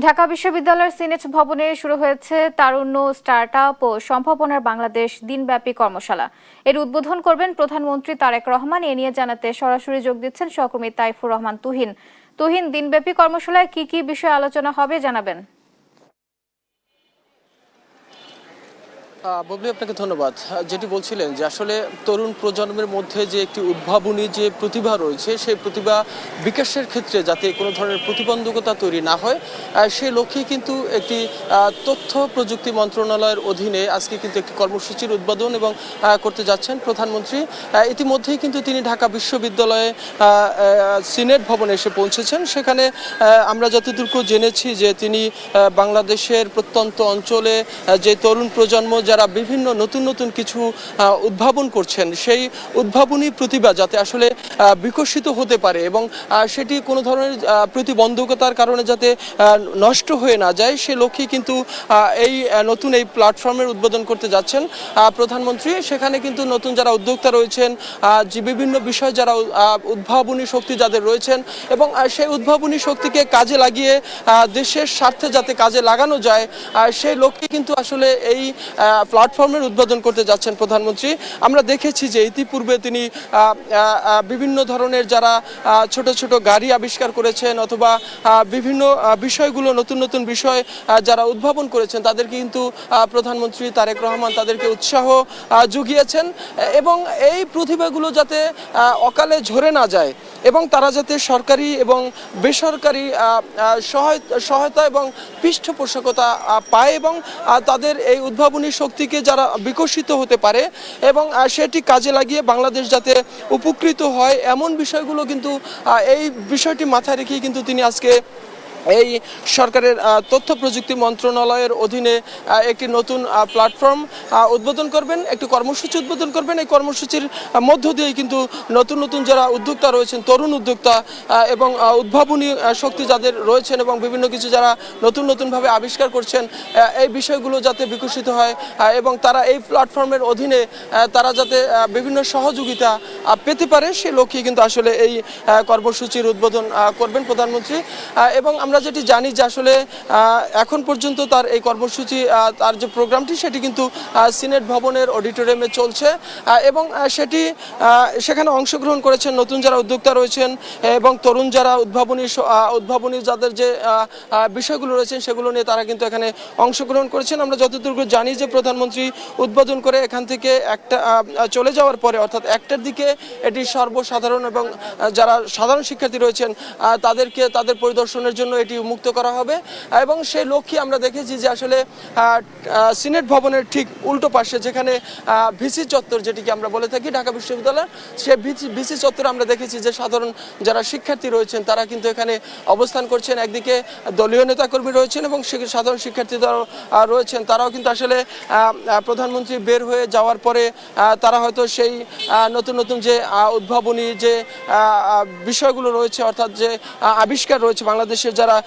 ঢাকা বিশ্ববিদ্যালয়ের সিনেট ভবনে শুরু হয়েছে তারুণ্য, স্টার্টআপ ও সম্ভাবনার বাংলাদেশ দিনব্যাপী কর্মশালা। এর উদ্বোধন করবেন প্রধানমন্ত্রী তারেক রহমান। এ নিয়ে জানাতে সরাসরি যোগ দিচ্ছেন সহকর্মী তাইফুর রহমান তুহিন। তুহিন, দিনব্যাপী কর্মশালায় কি কি বিষয়ে আলোচনা হবে জানাবেন? ববলি, আপনাকে ধন্যবাদ। যেটি বলছিলেন যে আসলে তরুণ প্রজন্মের মধ্যে যে একটি উদ্ভাবনী যে প্রতিভা রয়েছে, সেই প্রতিভা বিকাশের ক্ষেত্রে যাতে কোনো ধরনের প্রতিবন্ধকতা তৈরি না হয়, সেই লক্ষ্যে কিন্তু একটি তথ্য প্রযুক্তি মন্ত্রণালয়ের অধীনে আজকে কিন্তু একটি কর্মসূচির উদ্বোধন এবং করতে যাচ্ছেন প্রধানমন্ত্রী। ইতিমধ্যেই কিন্তু তিনি ঢাকা বিশ্ববিদ্যালয়ে সিনেট ভবনে এসে পৌঁছেছেন। সেখানে আমরা যতটুকু জেনেছি যে তিনি বাংলাদেশের প্রত্যন্ত অঞ্চলে যে তরুণ প্রজন্ম যারা বিভিন্ন নতুন নতুন কিছু উদ্ভাবন করছেন, সেই উদ্ভাবনী প্রতিভা যাতে আসলে বিকশিত হতে পারে এবং সেটি কোনো ধরনের প্রতিবন্ধকতার কারণে যাতে নষ্ট হয়ে না যায়, সে লক্ষ্যে কিন্তু এই নতুন এই প্ল্যাটফর্মের উদ্বোধন করতে যাচ্ছেন প্রধানমন্ত্রী। সেখানে কিন্তু নতুন যারা উদ্যোক্তা রয়েছেন, যে বিভিন্ন বিষয় যারা উদ্ভাবনী শক্তি যাদের রয়েছেন এবং সেই উদ্ভাবনী শক্তিকে কাজে লাগিয়ে দেশের স্বার্থে যাতে কাজে লাগানো যায়, সেই লক্ষ্যে কিন্তু আসলে এই প্ল্যাটফর্মের উদ্বোধন করতে যাচ্ছেন প্রধানমন্ত্রী। আমরা দেখেছি যে ইতিপূর্বে তিনি বিভিন্ন ধরনের যারা ছোট ছোট গাড়ি আবিষ্কার করেছেন অথবা বিভিন্ন বিষয়গুলো নতুন নতুন বিষয় যারা উদ্ভাবন করেছেন, তাদেরকে কিন্তু প্রধানমন্ত্রী তারেক রহমান তাদেরকে উৎসাহ জুগিয়েছেন এবং এই প্রতিভাগুলো যাতে অকালে ঝরে না যায় এবং তারা যাতে সরকারি এবং বেসরকারি সহায়তা এবং পৃষ্ঠপোষকতা পায় এবং তাদের এই উদ্ভাবনী শক্তিকে যারা বিকশিত হতে পারে এবং সেটি কাজে লাগিয়ে বাংলাদেশ যাতে উপকৃত হয়, এমন বিষয়গুলো কিন্তু এই বিষয়টি মাথায় রেখেই কিন্তু তিনি আজকে এই সরকারের তথ্য প্রযুক্তি মন্ত্রণালয়ের অধীনে একটি নতুন প্ল্যাটফর্ম উদ্বোধন করবেন, একটি কর্মসূচি উদ্বোধন করবেন। এই কর্মসূচির মধ্য দিয়েই কিন্তু নতুন নতুন যারা উদ্যোক্তা রয়েছেন, তরুণ উদ্যোক্তা এবং উদ্ভাবনী শক্তি যাদের রয়েছেন এবং বিভিন্ন কিছু যারা নতুন নতুনভাবে আবিষ্কার করছেন, এই বিষয়গুলো যাতে বিকশিত হয় এবং তারা এই প্ল্যাটফর্মের অধীনে তারা যাতে বিভিন্ন সহযোগিতা পেতে পারে, সে লক্ষ্যে কিন্তু আসলে এই কর্মসূচির উদ্বোধন করবেন প্রধানমন্ত্রী। এবং আমরা যেটি জানি যে আসলে এখন পর্যন্ত তার এই কর্মসূচি, তার যে প্রোগ্রামটি, সেটি কিন্তু সিনেট ভবনের অডিটোরিয়ামে চলছে এবং সেখানে অংশগ্রহণ করেছেন নতুন যারা উদ্যোক্তা রয়েছেন এবং তরুণ যারা উদ্ভাবনী যাদের যে বিষয়গুলো রয়েছেন, সেগুলো নিয়ে তারা কিন্তু এখানে অংশগ্রহণ করেছেন। আমরা যতটুকু জানি যে প্রধানমন্ত্রী উদ্বোধন করে এখান থেকে চলে যাওয়ার পরে, অর্থাৎ 1টার দিকে এটি সর্বসাধারণ এবং যারা সাধারণ শিক্ষার্থী রয়েছেন তাদেরকে তাদের পরিদর্শনের জন্য এটি উন্মুক্ত করা হবে এবং সেই লক্ষ্যে আমরা দেখেছি যে আসলে সিনেট ভবনের ঠিক উল্টো পাশে যেখানে ভিসি চত্বর, যেটিকে আমরা বলে থাকি ঢাকা বিশ্ববিদ্যালয়, সেই ভিসি চত্বরে আমরা দেখেছি যে সাধারণ যারা শিক্ষার্থী রয়েছেন তারা কিন্তু এখানে অবস্থান করছেন। একদিকে দলীয় নেতাকর্মী রয়েছেন এবং সাধারণ শিক্ষার্থী যারা রয়েছেন, তারাও কিন্তু আসলে প্রধানমন্ত্রী বের হয়ে যাওয়ার পরে তারা হয়তো সেই নতুন নতুন যে উদ্ভাবনী যে বিষয়গুলো রয়েছে, অর্থাৎ যে আবিষ্কার রয়েছে বাংলাদেশের, যারা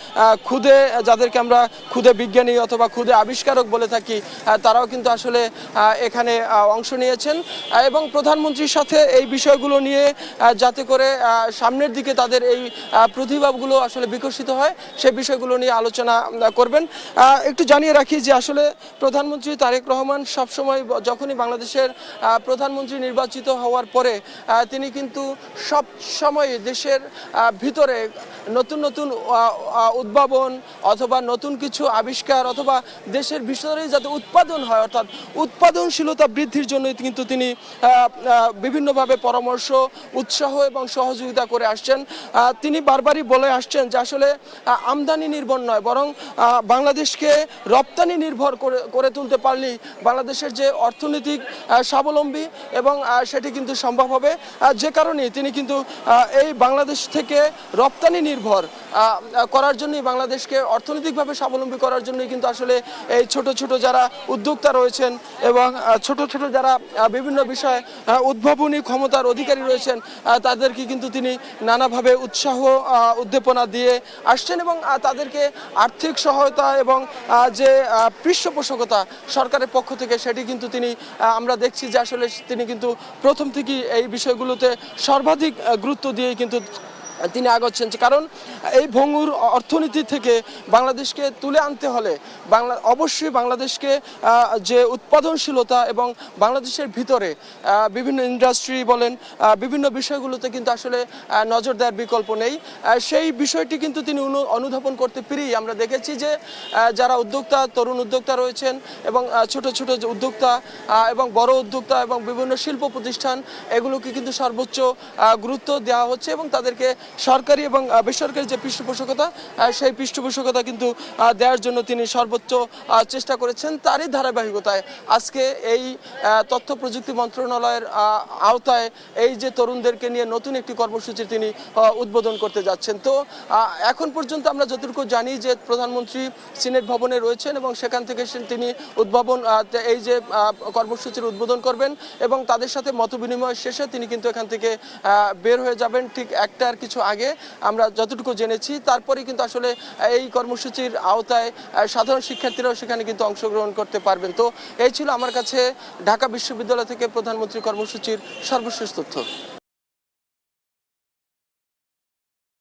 যাদেরকে আমরা ক্ষুদে বিজ্ঞানী অথবা ক্ষুদে আবিষ্কারক বলে থাকি, তারাও কিন্তু আসলে এখানে অংশ নিয়েছেন এবং প্রধানমন্ত্রীর সাথে এই বিষয়গুলো নিয়ে যাতে করে সামনের দিকে তাদের এই প্রতিভাগুলো আসলে বিকশিত হয়, সেই বিষয়গুলো নিয়ে আলোচনা করবেন। একটু জানিয়ে রাখি যে আসলে প্রধানমন্ত্রী তারেক রহমান সবসময় যখনই বাংলাদেশের প্রধানমন্ত্রী নির্বাচিত হওয়ার পরে তিনি কিন্তু সব সময় দেশের ভিতরে নতুন নতুন উদ্ভাবন অথবা নতুন কিছু আবিষ্কার অথবা দেশের ভিতরেই যাতে উৎপাদন হয়, অর্থাৎ উৎপাদনশীলতা বৃদ্ধির জন্য কিন্তু তিনি বিভিন্নভাবে পরামর্শ, উৎসাহ এবং সহযোগিতা করে আসছেন। তিনি বারবারই বলে আসছেন যে আসলে আমদানি নির্ভর নয়, বরং বাংলাদেশকে রপ্তানি নির্ভর করে তুলতে পারলেই বাংলাদেশের যে অর্থনৈতিক স্বাবলম্বী এবং সেটি কিন্তু সম্ভব হবে। যে কারণে তিনি কিন্তু এই বাংলাদেশ থেকে রপ্তানি নির্ভর করার জন্যই, বাংলাদেশকে অর্থনৈতিকভাবে স্বাবলম্বী করার জন্যই কিন্তু আসলে এই ছোট ছোট যারা উদ্যোক্তা রয়েছেন এবং ছোট ছোট যারা বিভিন্ন বিষয়ে উদ্ভাবনী ক্ষমতার অধিকারী রয়েছেন, তাদেরকে কিন্তু তিনি নানাভাবে উৎসাহ উদ্দীপনা দিয়ে আসছেন এবং তাদেরকে আর্থিক সহায়তা এবং যে পৃষ্ঠপোষকতা সরকারের পক্ষ থেকে, সেটি কিন্তু তিনি আমরা দেখছি যে আসলে তিনি কিন্তু প্রথম থেকেই এই বিষয়গুলোতে সর্বাধিক গুরুত্ব দিয়ে কিন্তু তিনি আগাচ্ছেন। কারণ এই ভঙ্গুর অর্থনীতি থেকে বাংলাদেশকে তুলে আনতে হলে অবশ্যই বাংলাদেশকে যে উৎপাদনশীলতা এবং বাংলাদেশের ভিতরে বিভিন্ন ইন্ডাস্ট্রি বলেন বিভিন্ন বিষয়গুলোতে কিন্তু আসলে নজর দেওয়ার বিকল্প নেই। সেই বিষয়টি কিন্তু তিনি অনুধাবন করতে পেরেই আমরা দেখেছি যে যারা উদ্যোক্তা, তরুণ উদ্যোক্তা রয়েছেন এবং ছোট ছোট যে উদ্যোক্তা এবং বড় উদ্যোক্তা এবং বিভিন্ন শিল্প প্রতিষ্ঠান, এগুলোকে কিন্তু সর্বোচ্চ গুরুত্ব দেওয়া হচ্ছে এবং তাদেরকে সরকারি এবং বেসরকারি যে পৃষ্ঠপোষকতা, সেই পৃষ্ঠপোষকতা কিন্তু দেওয়ার জন্য তিনি সর্বোচ্চ চেষ্টা করেছেন। তারই ধারাবাহিকতায় আজকে এই তথ্য প্রযুক্তি মন্ত্রণালয়ের আওতায় এই যে তরুণদেরকে নিয়ে নতুন একটি কর্মসূচি তিনি উদ্বোধন করতে যাচ্ছেন। তো এখন পর্যন্ত আমরা যতটুকু জানি যে প্রধানমন্ত্রী সিনেট ভবনে রয়েছেন এবং সেখান থেকে তিনি এই যে কর্মসূচির উদ্বোধন করবেন এবং তাদের সাথে মতবিনিময় শেষে তিনি কিন্তু এখান থেকে বের হয়ে যাবেন ঠিক একটার কিছু আগে আমরা যতটুকু জেনেছি। তারপরে কিন্তু আসলে এই কর্মসূচির আওতায় সাধারণ শিক্ষার্থীরাও সেখানে কিন্তু অংশগ্রহণ করতে পারবেন। তো এই ছিল আমার কাছে ঢাকা বিশ্ববিদ্যালয় থেকে প্রধানমন্ত্রী কর্মসূচির সর্বশেষ তথ্য।